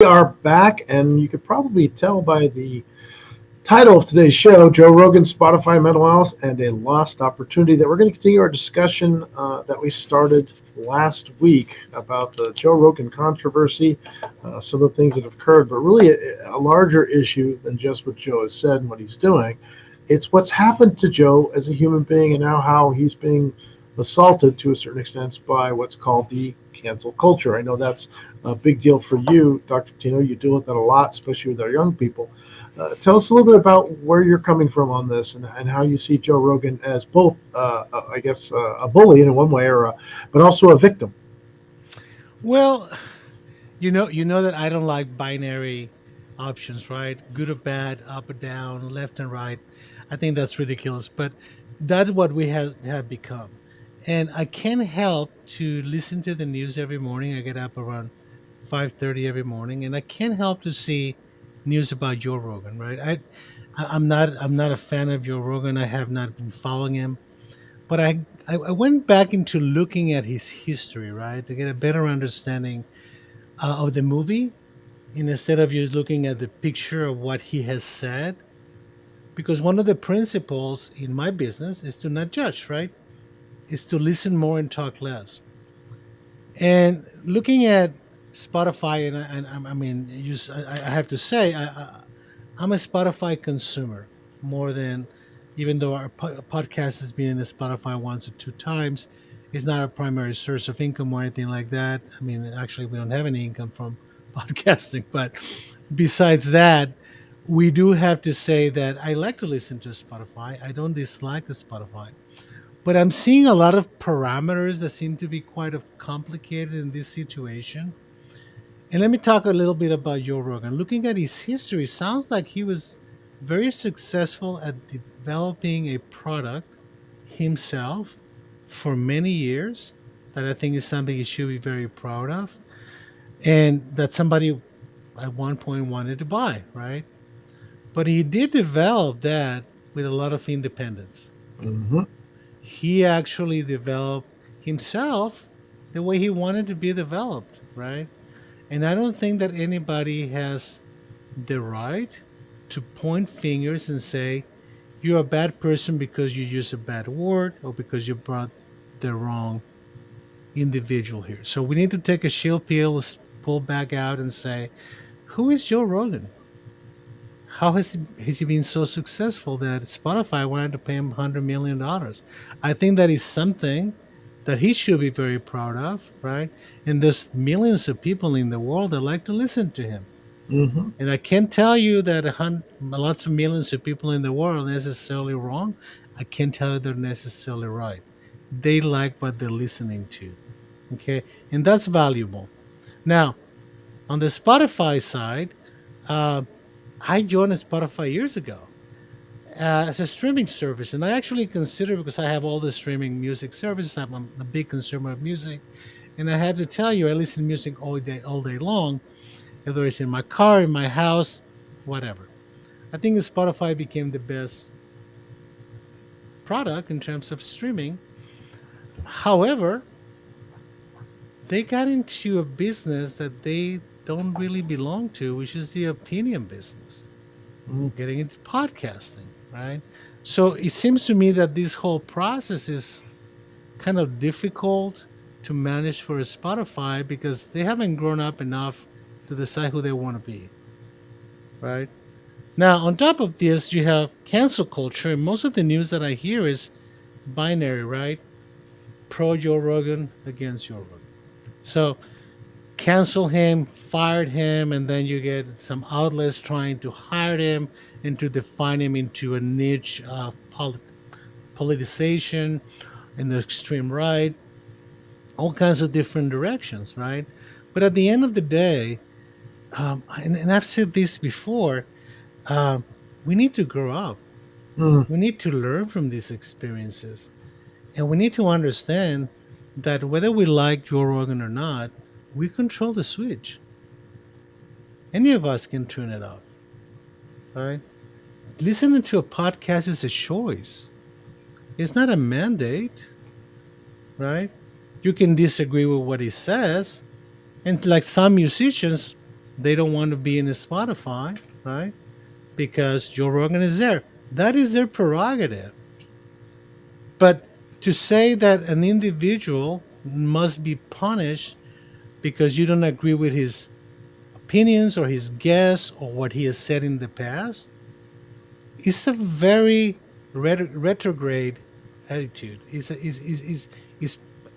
We are back, and you could probably tell by the title of today's show, Joe Rogan, Spotify, Mental Health, and a Lost Opportunity, that we're going to continue our discussion that we started last week about the Joe Rogan controversy, some of the things that have occurred, but really a larger issue than just what Joe has said and what he's doing. It's what's happened to Joe as a human being and now how he's being assaulted to a certain extent by what's called the cancel culture. I know that's a big deal for you, Dr. Tino. You deal with that a lot, especially with our young people. Tell us a little bit about where you're coming from on this and how you see Joe Rogan as both, I guess, a bully in one way, but also a victim. Well, you know that I don't like binary options, right? Good or bad, up or down, left and right. I think that's ridiculous, but that's what we have become. And I can't help to listen to the news every morning. I get up around 5:30 every morning, and I can't help to see news about Joe Rogan, right? I'm not a fan of Joe Rogan. I have not been following him, but I went back into looking at his history, right, to get a better understanding of the movie, and instead of just looking at the picture of what he has said. Because one of the principles in my business is to not judge, right? Is to listen more and talk less. And looking at Spotify, I mean, I have to say, I'm a Spotify consumer more than, even though our podcast has been in the Spotify once or two times, it's not a primary source of income or anything like that. I mean, actually, we don't have any income from podcasting. But besides that, we do have to say that I like to listen to Spotify. I don't dislike the Spotify. But I'm seeing a lot of parameters that seem to be quite complicated in this situation. And let me talk a little bit about Joe Rogan. Looking at his history, sounds like he was very successful at developing a product himself for many years. That I think is something he should be very proud of, and that somebody at one point wanted to buy, right? But he did develop that with a lot of independence. Hmm. He actually developed himself the way he wanted to be developed, right? And I don't think that anybody has the right to point fingers and say, you're a bad person because you use a bad word or because you brought the wrong individual here. So we need to take a shield pill, pull back out and say, who is Joe Rogan? How has he been so successful that Spotify wanted to pay him $100 million? I think that is something that he should be very proud of, right? And there's millions of people in the world that like to listen to him. Hmm. And I can't tell you that lots of millions of people in the world are necessarily wrong. I can't tell you they're necessarily right. They like what they're listening to. Okay. And that's valuable. Now, on the Spotify side, uh, I joined Spotify years ago as a streaming service. And I actually consider, because I have all the streaming music services, I'm a big consumer of music. And I had to tell you, I listen to music all day long, whether it's in my car, in my house, whatever. I think Spotify became the best product in terms of streaming. However, they got into a business that they don't really belong to, which is the opinion business, getting into podcasting, right? So it seems to me that this whole process is kind of difficult to manage for Spotify because they haven't grown up enough to decide who they want to be, right? Now, on top of this, you have cancel culture, and most of the news that I hear is binary, right? Pro Joe Rogan against Joe Rogan. So cancel him, fired him, and then you get some outlets trying to hire him and to define him into a niche of politicization in the extreme right, all kinds of different directions, right? But at the end of the day, and I've said this before, um, we need to grow up. Hmm. We need to learn from these experiences. And we need to understand that whether we like Joe Rogan or not, we control the switch. Any of us can turn it off, right? Listening to a podcast is a choice. It's not a mandate, right? You can disagree with what he says. And like some musicians, they don't want to be in the Spotify, right? Because Joe Rogan is there. That is their prerogative. But to say that an individual must be punished because you don't agree with his opinions or his guess or what he has said in the past is a very retrograde attitude. Is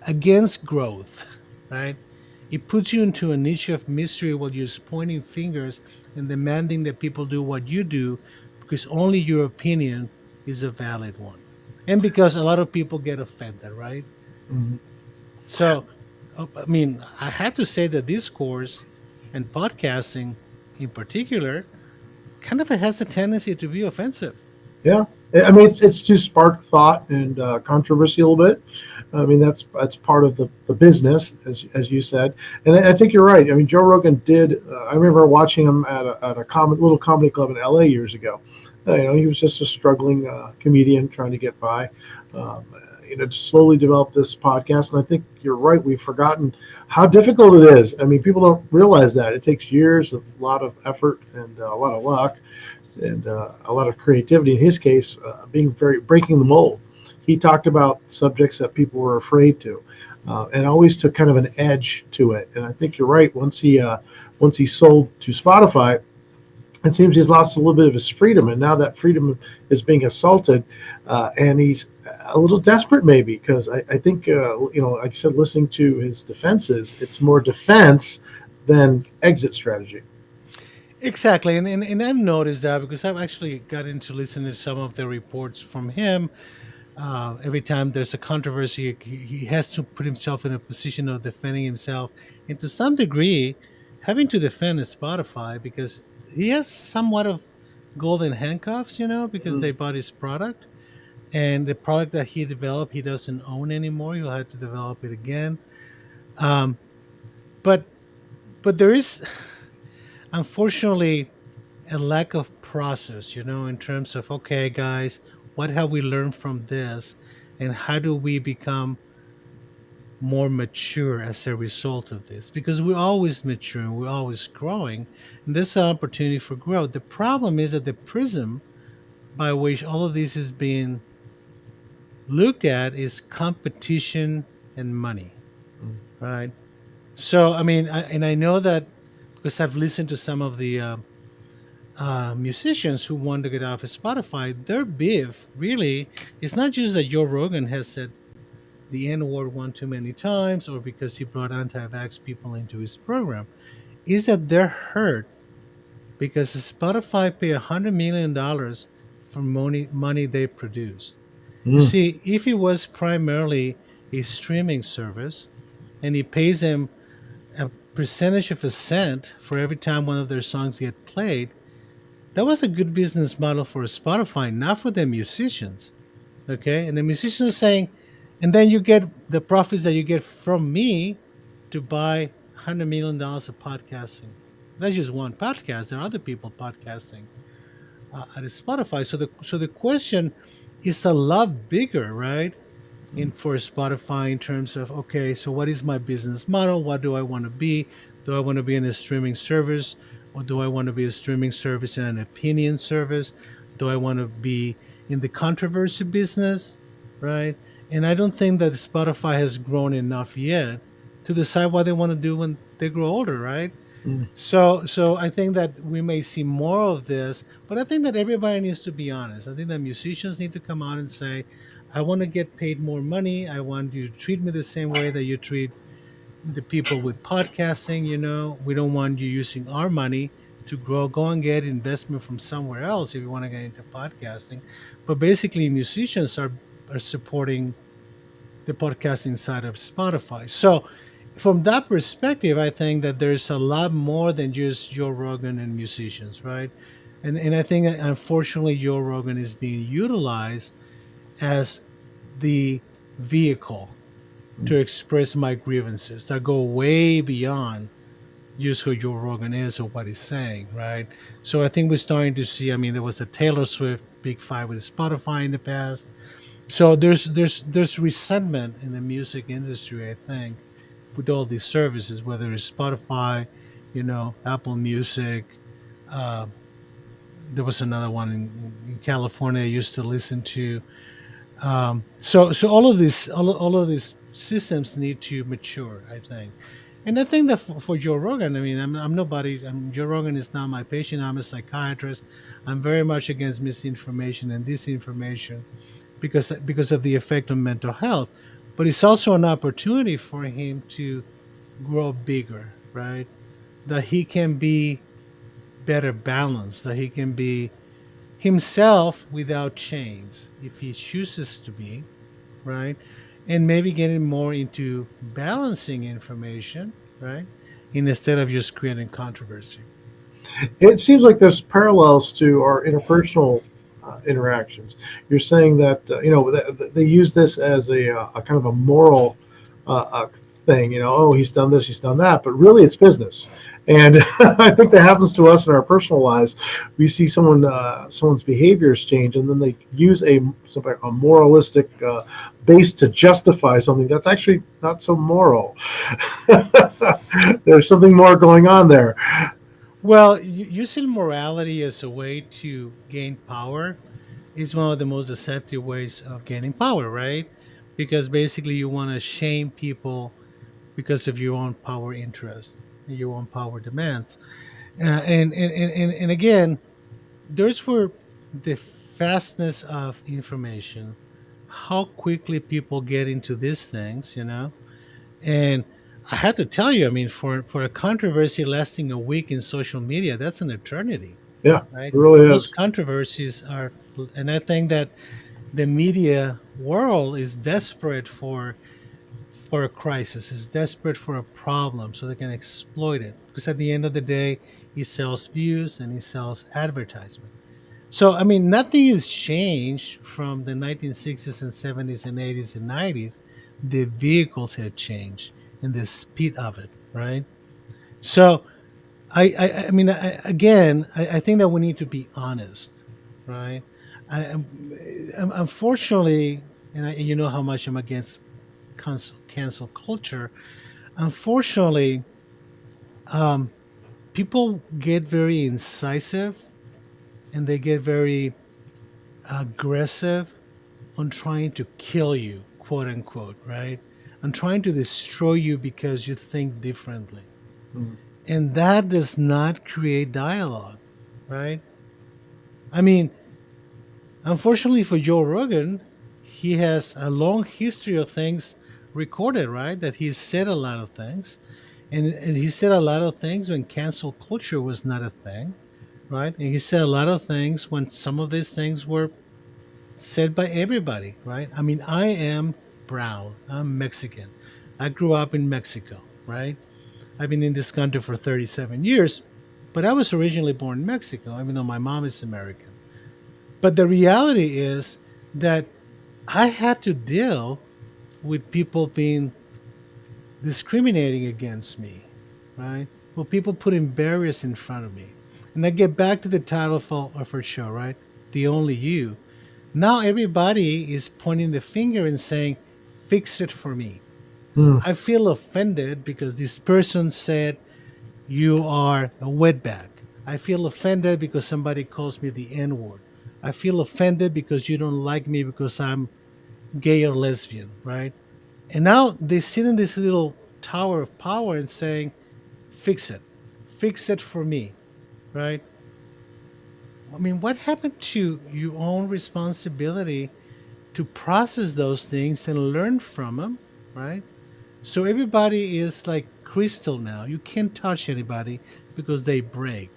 against growth, right? It puts you into a niche of mystery while you're just pointing fingers and demanding that people do what you do because only your opinion is a valid one. And because a lot of people get offended, right? Mhm. So, I mean, I have to say that this course and podcasting in particular kind of has a tendency to be offensive. Yeah, I mean it's to spark thought and controversy a little bit. I mean that's part of the business, as you said, and I think you're right. I mean Joe Rogan did. I remember watching him at a little comedy club in L.A. years ago. He was just a struggling comedian trying to get by. Um, slowly developed this podcast, and I think you're right. We've forgotten how difficult it is. I mean, people don't realize that it takes years, a lot of effort, and a lot of luck and a lot of creativity. In his case, being very breaking the mold. He talked about subjects that people were afraid to, and always took kind of an edge to it. And I think you're right. Once he sold to Spotify, it seems he's lost a little bit of his freedom, and now that freedom is being assaulted, and he's a little desperate, maybe because I think like I said, listening to his defenses, it's more defense than exit strategy. Exactly, and I've noticed that because I've actually gotten to listen to some of the reports from him. Every time there's a controversy, he has to put himself in a position of defending himself, and to some degree, having to defend Spotify because he has somewhat of golden handcuffs, because Mm. they bought his product, and the product that he developed, he doesn't own anymore. He'll have to develop it again. Um, but but there is, unfortunately, a lack of process, in terms of, okay, guys, what have we learned from this, and how do we become more mature as a result of this? Because we're always maturing, we're always growing, and this is an opportunity for growth. The problem is that the prism by which all of this is being looked at is competition and money, Mm. right? So, I mean, I know that because I've listened to some of the musicians who want to get off of Spotify, their beef really is not just that Joe Rogan has said the N word one too many times or because he brought anti vax people into his program, is that they're hurt because Spotify pay $100 million for money they produce. You Mm. see, if it was primarily a streaming service and he pays them a percentage of a cent for every time one of their songs get played, that was a good business model for Spotify, not for the musicians. Okay. And the musicians are saying, and then you get the profits that you get from me to buy $100 million of podcasting. That's just one podcast. There are other people podcasting at Spotify. So the question is a lot bigger, right? In for Spotify in terms of, okay, so what is my business model? What do I want to be? Do I want to be in a streaming service, or do I want to be a streaming service and an opinion service? Do I want to be in the controversy business, right? And I don't think that Spotify has grown enough yet to decide what they want to do when they grow older, right? Mm. So I think that we may see more of this, but I think that everybody needs to be honest. I think that musicians need to come out and say, I want to get paid more money. I want you to treat me the same way that you treat the people with podcasting. We don't want you using our money to grow. Go and get investment from somewhere else if you want to get into podcasting. But basically, musicians are supporting the podcasting side of Spotify. So, from that perspective, I think that there's a lot more than just Joe Rogan and musicians, right? And I think that unfortunately Joe Rogan is being utilized as the vehicle to express my grievances that go way beyond just who Joe Rogan is or what he's saying, right? So I think we're starting to see. I mean, there was a Taylor Swift big fight with Spotify in the past. So there's resentment in the music industry, I think, with all these services, whether it's Spotify, Apple Music. Uh, there was another one in California I used to listen to. So all of these systems need to mature, I think. And I think that for Joe Rogan, I mean, I'm nobody. Joe Rogan is not my patient. I'm a psychiatrist. I'm very much against misinformation and disinformation because of the effect on mental health. But it's also an opportunity for him to grow bigger, right? That he can be better balanced, that he can be himself without chains if he chooses to be, right? And maybe getting more into balancing information, right? Instead of just creating controversy. It seems like there's parallels to our interpersonal interactions. You're saying that they use this as a kind of a moral thing. Oh, he's done this, he's done that, but really it's business. And I think that happens to us in our personal lives. We see someone's behaviors change, and then they use a moralistic base to justify something that's actually not so moral. There's something more going on there. Well, using morality as a way to gain power is one of the most deceptive ways of gaining power, right? Because basically you want to shame people because of your own power interest, your own power demands. And again, there's where the fastness of information, how quickly people get into these things, and I had to tell you, I mean, for a controversy lasting a week in social media, that's an eternity, Yeah, it right? really Most is. controversies are, and I think that the media world is desperate for a crisis, is desperate for a problem, so they can exploit it. Because at the end of the day, he sells views and he sells advertisement. So, I mean, nothing has changed from the 1960s and 70s and 80s and 90s. The vehicles have changed and the speed of it, right? So, I mean, I think that we need to be honest, right? Unfortunately, and you know how much I'm against cancel culture. Unfortunately, um, people get very incisive and they get very aggressive on trying to kill you, quote unquote, right? On trying to destroy you because you think differently. Mm. And that does not create dialogue, right? I mean, unfortunately for Joe Rogan, he has a long history of things recorded, right? That he's said a lot of things. And he said a lot of things when cancel culture was not a thing, right? And he said a lot of things when some of these things were said by everybody, right? I mean, I am brown. I'm Mexican. I grew up in Mexico, right? I've been in this country for 37 years, but I was originally born in Mexico, even though my mom is American. But the reality is that I had to deal with people being discriminating against me, right? Well, people putting barriers in front of me. And I get back to the title of our show, right? The Only You. Now everybody is pointing the finger and saying, fix it for me. Mm. I feel offended because this person said you are a wetback. I feel offended because somebody calls me the N word. I feel offended because you don't like me because I'm gay or lesbian, right? And now they sit in this little tower of power and saying, fix it for me, right? I mean, what happened to your own responsibility to process those things and learn from them, right? So everybody is like crystal now. You can't touch anybody because they break.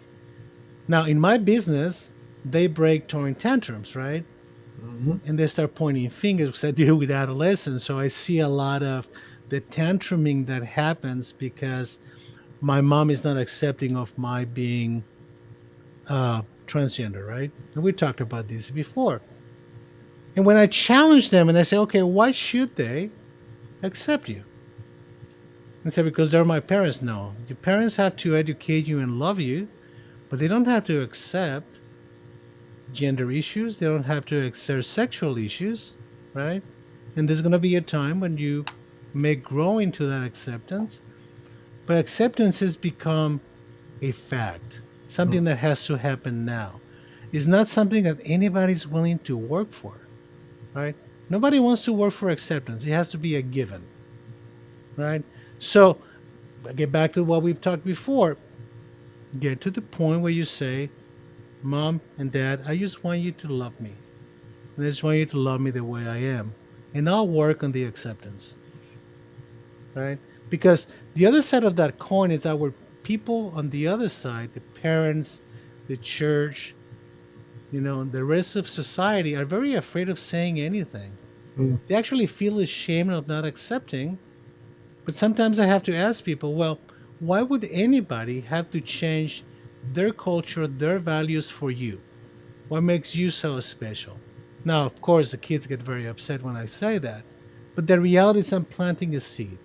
Now, in my business, they break throwing tantrums, right? Mhm. And they start pointing fingers because I deal with adolescents. So I see a lot of the tantruming that happens because my mom is not accepting of my being transgender, right? And we talked about this before. And when I challenge them and I say, okay, why should they accept you? And say, because they're my parents. No, your parents have to educate you and love you, but they don't have to accept gender issues. They don't have to accept sexual issues, right? And there's going to be a time when you may grow into that acceptance, but acceptance has become a fact, something that has to happen now. It's not something that anybody's willing to work for, right? Nobody wants to work for acceptance. It has to be a given, right? So I get back to what we've talked before. Get to the point where you say, Mom and Dad, I just want you to love me. And I just want you to love me the way I am. And I'll work on the acceptance, right? Because the other side of that coin is our people on the other side, the parents, the church, the rest of society are very afraid of saying anything. Mm. They actually feel ashamed of not accepting. But sometimes I have to ask people, well, why would anybody have to change their culture, their values for you? What makes you so special? Now, of course, the kids get very upset when I say that. But the reality is I'm planting a seed,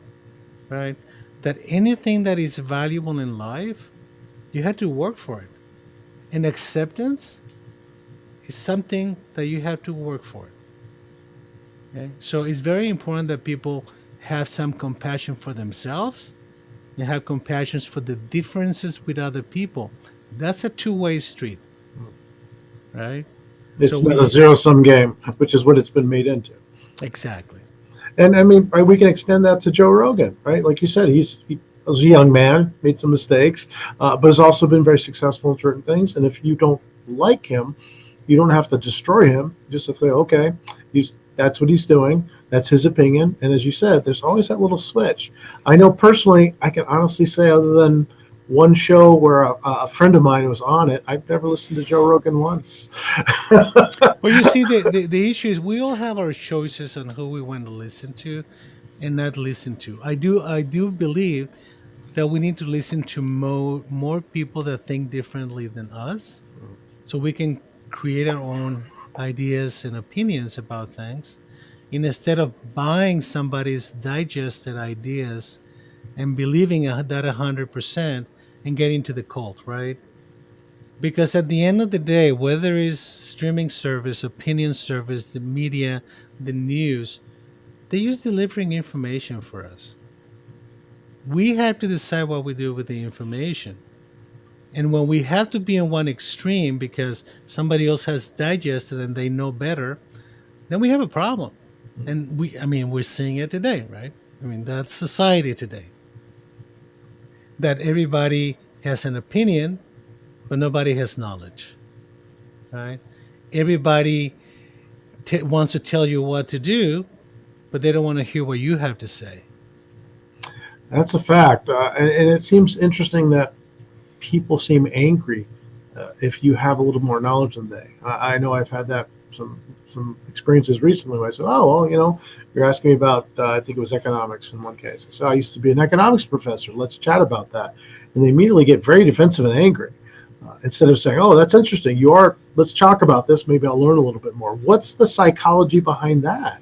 right? That anything that is valuable in life, you have to work for it. And acceptance is something that you have to work for. Okay? So it's very important that people have some compassion for themselves and have compassion for the differences with other people. That's a two-way street, right? It's So not a zero-sum game, which is what it's been made into. exactly. And I mean, we can extend that to Joe Rogan, right? Like you said, he was a young man, made some mistakes, but has also been very successful in certain things. And if you don't like him, you don't have to destroy him. You just have to say, okay, that's what he's doing. That's his opinion. And as you said, there's always that little switch. I know personally, I can honestly say, other than one show where a friend of mine was on it, I've never listened to Joe Rogan once. Well, you see, the issue is we all have our choices on who we want to listen to and not listen to. I do believe that we need to listen to more people that think differently than us, so we can create our own ideas and opinions about things, instead of buying somebody's digested ideas and believing that 100% and getting to the cult, right? Because at the end of the day, whether it's streaming service, opinion service, the media, the news, they use delivering information for us. We have to decide what we do with the information. And when we have to be in one extreme because somebody else has digested and they know better, then we have a problem. And we're seeing it today, right? I mean, that's society today. That everybody has an opinion, but nobody has knowledge, right? Everybody wants to tell you what to do, but they don't want to hear what you have to say. That's a fact. And it seems interesting that people seem angry if you have a little more knowledge than they. I know I've had that some experiences recently where I said, "Oh, well, you're asking me about I think it was economics in one case." I said, "I used to be an economics professor. Let's chat about that." And they immediately get very defensive and angry instead of saying, "Oh, that's interesting. You are. Let's talk about this. Maybe I'll learn a little bit more." What's the psychology behind that?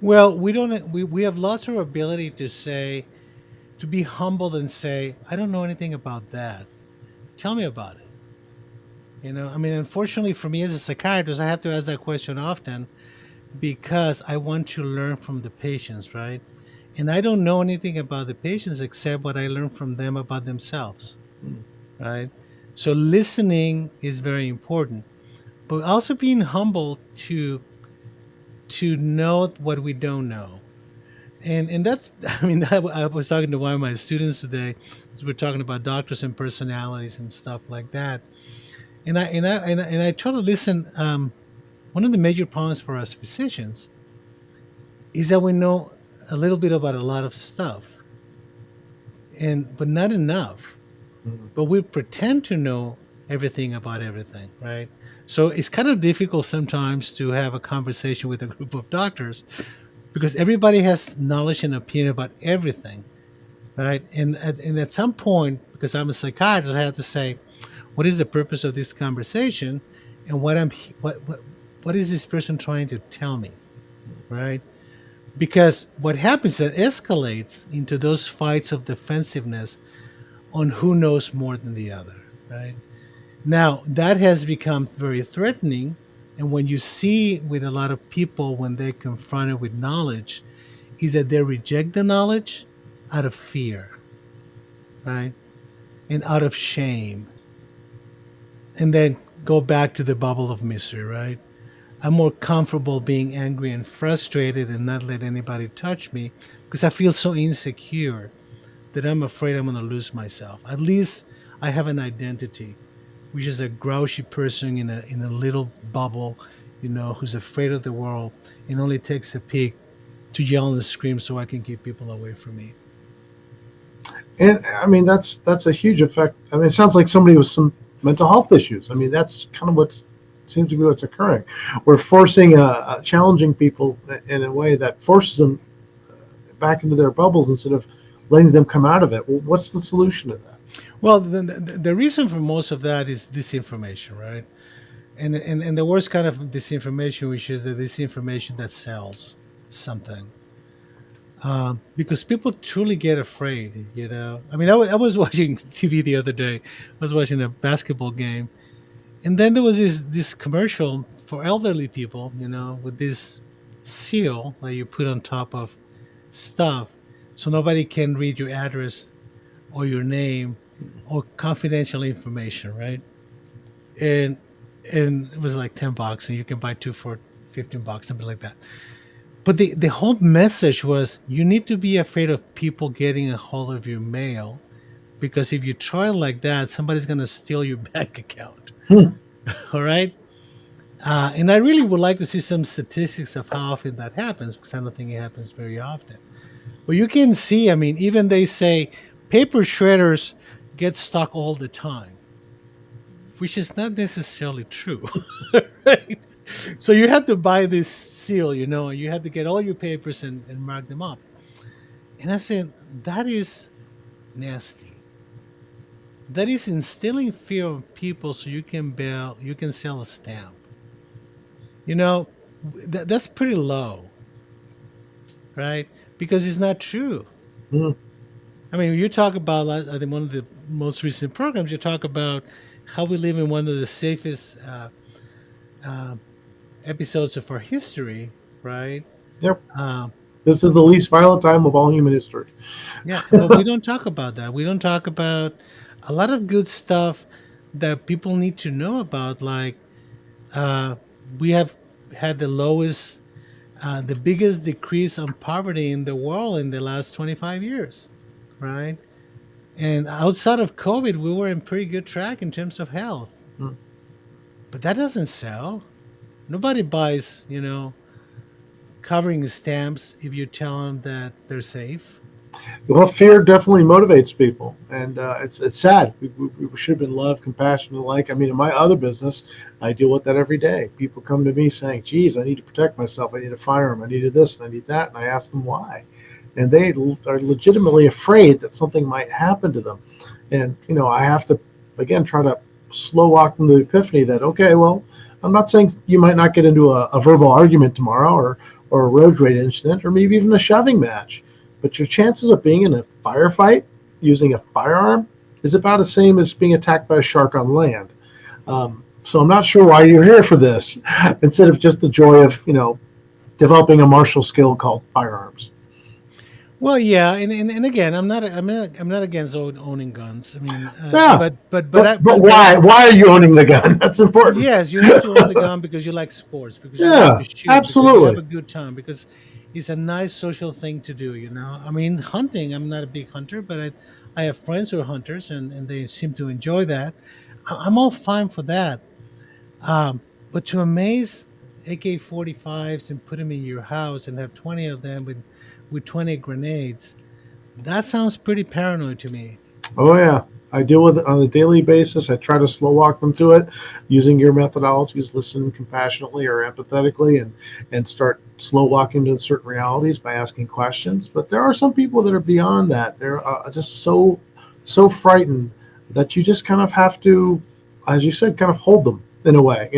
Well, we don't. We have lost our ability to be humbled and say, "I don't know anything about that. Tell me about it." Unfortunately for me as a psychiatrist, I have to ask that question often because I want to learn from the patients, right? And I don't know anything about the patients except what I learn from them about themselves, Mm. right? So listening is very important, but also being humble to know what we don't know. And that's I was talking to one of my students today. We're talking about doctors and personalities and stuff like that. And I try to listen. One of the major problems for us physicians is that we know a little bit about a lot of stuff, but not enough. Mm. But we pretend to know everything about everything, right? So it's kind of difficult sometimes to have a conversation with a group of doctors because everybody has knowledge and opinion about everything, right? And at some point, because I'm a psychiatrist, I have to say, what is the purpose of this conversation, and what is this person trying to tell me, right? Because what happens that escalates into those fights of defensiveness on who knows more than the other, right? Now that has become very threatening, and when you see with a lot of people when they're confronted with knowledge, is that they reject the knowledge out of fear, right? and out of shame, and then go back to the bubble of misery, right? I'm more comfortable being angry and frustrated and not let anybody touch me because I feel so insecure that I'm afraid I'm going to lose myself. At least I have an identity, which is a grouchy person in a little bubble, who's afraid of the world and only takes a peek to yell and scream so I can keep people away from me. And I mean, that's a huge effect. I mean, it sounds like somebody with some mental health issues. I mean, that's kind of what seems to be what's occurring. We're forcing, challenging people in a way that forces them back into their bubbles instead of letting them come out of it. Well, what's the solution to that? Well, the reason for most of that is disinformation, right? And the worst kind of disinformation, which is the disinformation that sells something. Because people truly get afraid, I mean, I was watching TV the other day. I was watching a basketball game, and then there was this commercial for elderly people, with this seal that you put on top of stuff, so nobody can read your address or your name or confidential information, right? And and it was like $10, and you can buy two for $15, something like that. But the whole message was you need to be afraid of people getting a hold of your mail because if you try like that, somebody's going to steal your bank account. Hmm. All right. And I really would like to see some statistics of how often that happens because I don't think it happens very often. But you can see, I mean, even they say paper shredders get stuck all the time, which is not necessarily true. Right? So you have to buy this seal, and you have to get all your papers and mark them up. And I said, that is nasty. That is instilling fear of people so you can sell a stamp. You know, that's pretty low, right? Because it's not true. Hmm. I mean, you talk about, I think one of the most recent programs, you talk about how we live in one of the safest uh, episodes of our history, right? Yep. Um, This is the least violent time of all human history. yeah, but we don't talk about that. We don't talk about a lot of good stuff that people need to know about. Like uh, we have had the biggest decrease on poverty in the world in the last 25 years, right? And outside of COVID, we were in pretty good track in terms of health. Hmm. But that doesn't sell. Nobody buys, covering stamps if you tell them that they're safe. Well, fear definitely motivates people, and it's sad. We should have been loved, compassionate, like. I mean, in my other business, I deal with that every day. People come to me saying, "Geez, I need to protect myself. I need a firearm. I needed this, and I need that," and I ask them why, and they are legitimately afraid that something might happen to them, and I have to again try to slow walk them to the epiphany that okay, well, I'm not saying you might not get into a verbal argument tomorrow or a road rage incident or maybe even a shoving match. But your chances of being in a firefight using a firearm is about the same as being attacked by a shark on land. So I'm not sure why you're here for this, instead of just the joy of developing a martial skill called firearms. Well, yeah, and again, I'm not against owning guns. I mean, Yeah, but but why are you owning the gun? That's important. yes, you need to own the gun because you like sports, because you like Yeah, to shoot, because you have absolutely. a good time, because it's a nice social thing to do. I mean, hunting. I'm not a big hunter, but I have friends who are hunters, and they seem to enjoy that. I'm all fine for that. But to amaze AK-45s and put them in your house and have 20 of them with 20 grenades, that sounds pretty paranoid to me. Oh yeah, I deal with it on a daily basis. I try to slow walk them to it using your methodologies, listen compassionately or empathetically, and start slow walking to certain realities by asking questions. But there are some people that are beyond that. They're just so frightened that you just kind of have to, as you said, kind of hold them in a way.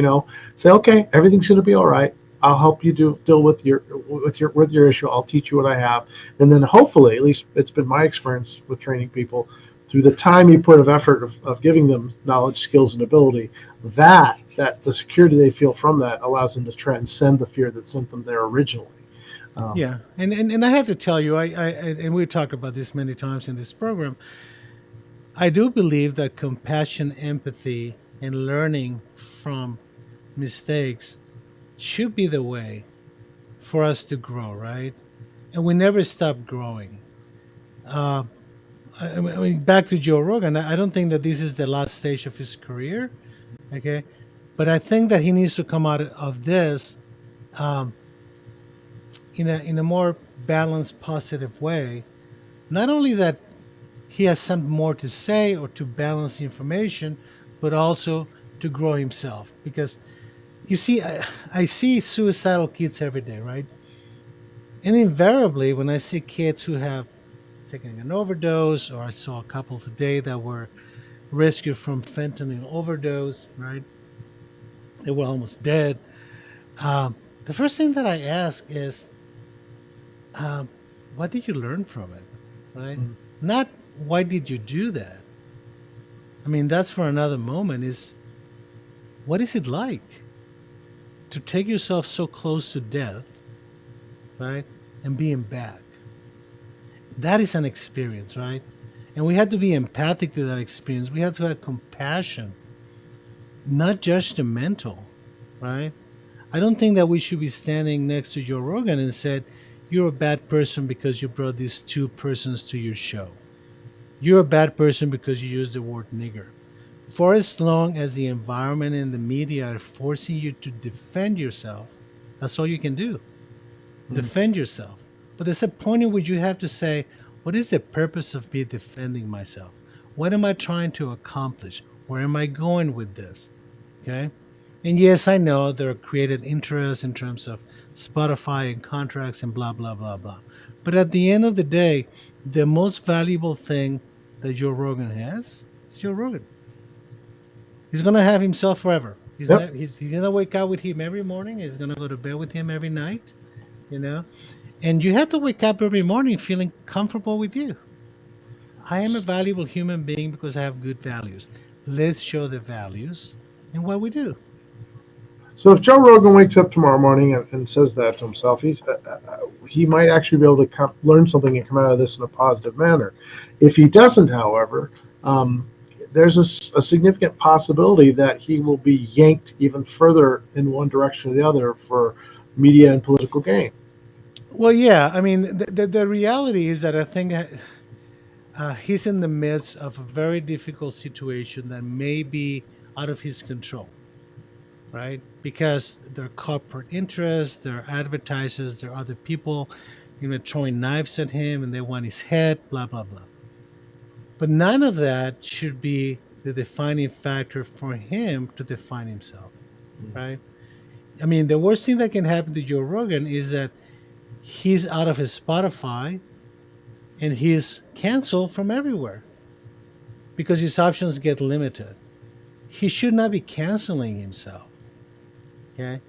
Say, okay, everything's going to be all right. I'll help you deal with your issue. I'll teach you what I have, and then hopefully, at least it's been my experience with training people, through the time you put of effort of giving them knowledge, skills, and ability, that the security they feel from that allows them to transcend the fear that sent them there originally. Um, Yeah, and I have to tell you, I and we've talked about this many times in this program. I do believe that compassion, empathy, and learning from mistakes should be the way for us to grow, right? And we never stop growing. Uh, I mean, back to Joe Rogan, I don't think that this is the last stage of his career, okay? But I think that he needs to come out of this um, in a more balanced, positive way. Not only that he has something more to say or to balance the information, but also to grow himself. Because you see, I see suicidal kids every day, right? And invariably, when I see kids who have taken an overdose, or I saw a couple today that were rescued from fentanyl overdose, right? They were almost dead. The first thing that I ask is, um, what did you learn from it, right? Mm. Not why did you do that. I mean, that's for another moment. Is what is it like to take yourself so close to death, right, and being back? That is an experience, right? And we have to be empathic to that experience. We have to have compassion, not judgmental, right? I don't think that we should be standing next to Joe Rogan and said, "You're a bad person because you brought these two persons to your show. You're a bad person because you used the word nigger." For as long as the environment and the media are forcing you to defend yourself, that's all you can do. Mm. Defend yourself. But there's a point in which you have to say, what is the purpose of me defending myself? What am I trying to accomplish? Where am I going with this? Okay. And yes, I know there are created interests in terms of Spotify and contracts and blah, blah, blah, blah. But at the end of the day, the most valuable thing that Joe Rogan has is Joe Rogan. He's going to have himself forever. Yep. He's going to wake up with him every morning. He's going to go to bed with him every night, you know? And you have to wake up every morning feeling comfortable with you. I am a valuable human being because I have good values. Let's show the values in what we do. So if Joe Rogan wakes up tomorrow morning and says that to himself, he might actually be able to learn something and come out of this in a positive manner. If he doesn't, however, there's a significant possibility that he will be yanked even further in one direction or the other for media and political gain. Well, yeah. I mean, the reality is that I think he's in the midst of a very difficult situation that may be out of his control, right? Because there are corporate interests, there are advertisers, there are other people, throwing knives at him and they want his head, blah, blah, blah. But none of that should be the defining factor for him to define himself, right? I mean, the worst thing that can happen to Joe Rogan is that he's out of his Spotify and he's canceled from everywhere because his options get limited. He should not be canceling himself. Okay?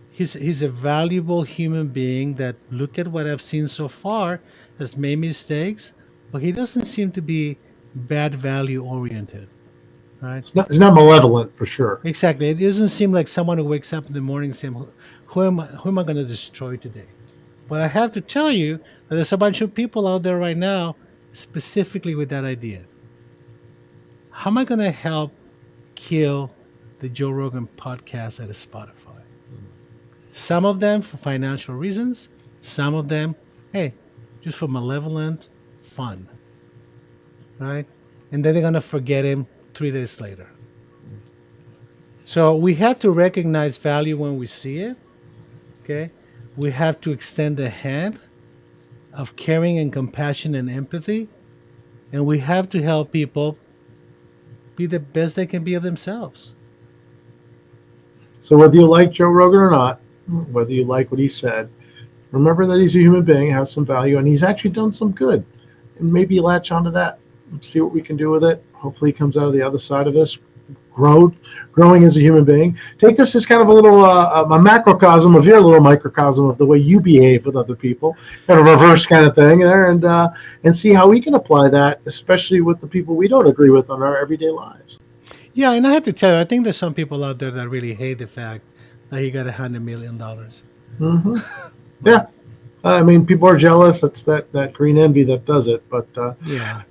He's a valuable human being that, look at what I've seen so far, has made mistakes, but he doesn't seem to be bad value oriented. Right? It's not malevolent for sure. Exactly. It doesn't seem like someone who wakes up in the morning saying, who am I going to destroy today? But I have to tell you that there's a bunch of people out there right now specifically with that idea. How am I going to help kill the Joe Rogan podcast at Spotify? Some of them for financial reasons, some of them, hey, just for malevolent fun. Right? And then they're going to forget him 3 days later. So we have to recognize value when we see it. Okay? We have to extend the hand of caring and compassion and empathy. And we have to help people be the best they can be of themselves. So whether you like Joe Rogan or not, whether you like what he said, remember that he's a human being, has some value, and he's actually done some good. And maybe latch onto that and see what we can do with it. Hopefully he comes out of the other side of this growing as a human being. Take this as kind of a little a macrocosm of your little microcosm of the way you behave with other people, kind of reverse kind of thing there, and see how we can apply that, especially with the people we don't agree with on our everyday lives. Yeah, and I have to tell you, I think there's some people out there that really hate the fact that he got $100 million. Mm-hmm. Yeah. I mean, people are jealous. It's that green envy that does it. But yeah.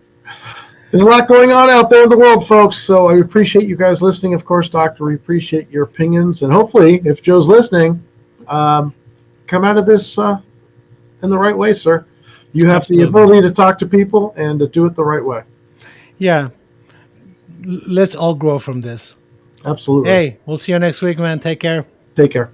There's a lot going on out there in the world, folks. So I appreciate you guys listening. Of course, Doctor, we appreciate your opinions. And hopefully, if Joe's listening, come out of this in the right way, sir. You have the Absolutely. ability to talk to people and to do it the right way. Yeah. Let's all grow from this. Absolutely. Hey, we'll see you next week, man. Take care. Take care.